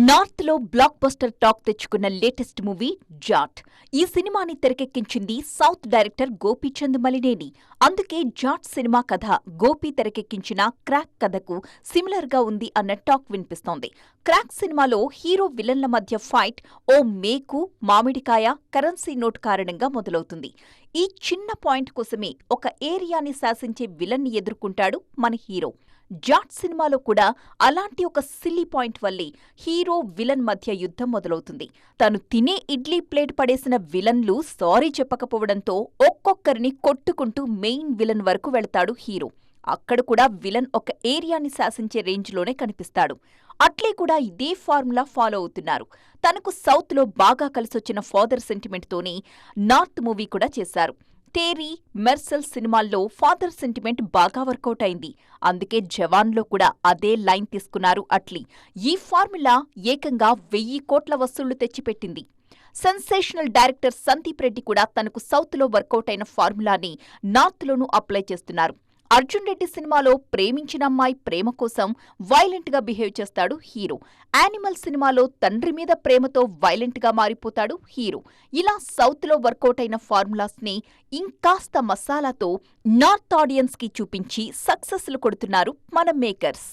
North లో block buster talk తెచ్చుకున్న latest movie Jat. ఈ సినిమాని తెరకెక్కించింది సౌత్ డైరెక్టర్ గోపీచంద్ మలినేని. అందుకే జాట్ సినిమా కథ గోపి తెరకెక్కించిన క్రాక్ కథకు సిమిలర్ గా ఉంది అన్న టాక్ వినిపిస్తోంది. క్రాక్ సినిమాలో హీరో విలన్ల మధ్య ఫైట్ ఓ మేకు, మామిడికాయ, కరెన్సీ నోట్ కారణంగా మొదలవుతుంది. ఈ చిన్న పాయింట్ కోసమే ఒక ఏరియాని శాసించే విలన్ని ఎదుర్కొంటాడు మన హీరో. జాట్ సినిమాలో కూడా అలాంటి ఒక సిల్లీ పాయింట్ వల్లే హీరో విలన్ మధ్య యుద్ధం మొదలవుతుంది. తను తినే ఇడ్లీ ప్లేట్ పడేసిన విలన్లు సారీ చెప్పకపోవడంతో ఒక్కొక్కరిని కొట్టుకుంటూ మెయిన్ విలన్ వరకు వెళతాడు హీరో. అక్కడ కూడా విలన్ ఒక ఏరియాని శాసించే రేంజ్లోనే కనిపిస్తాడు. అట్లే కూడా ఇదే ఫార్ములా ఫాలో అవుతున్నారు. తనకు సౌత్లో బాగా కలిసొచ్చిన ఫాదర్ సెంటిమెంట్తోనే నార్త్ మూవీ కూడా చేశారు. తేరీ, మెర్సల్ సినిమాల్లో ఫాదర్ సెంటిమెంట్ బాగా వర్కౌట్ అయింది. అందుకే జవాన్లో కూడా అదే లైన్ తీసుకున్నారు అట్లీ. ఈ ఫార్ములా ఏకంగా 1000 కోట్ల వసూళ్లు తెచ్చిపెట్టింది. సెన్సేషనల్ డైరెక్టర్ సందీప్ రెడ్డి కూడా తనకు సౌత్లో వర్కౌట్ అయిన ఫార్ములాని నార్త్లోనూ అప్లై చేస్తున్నారు. అర్జున్ రెడ్డి సినిమాలో ప్రేమించిన అమ్మాయి ప్రేమ కోసం వైలెంట్ గా బిహేవ్ చేస్తాడు హీరో. యానిమల్ సినిమాలో తండ్రి మీద ప్రేమతో వైలెంట్ గా మారిపోతాడు హీరో. ఇలా సౌత్ లో వర్కౌట్ అయిన ఫార్ములాస్ ని ఇంకాస్త మసాలాతో నార్త్ ఆడియన్స్ కి చూపించి సక్సెస్లు కొడుతున్నారు మన మేకర్స్.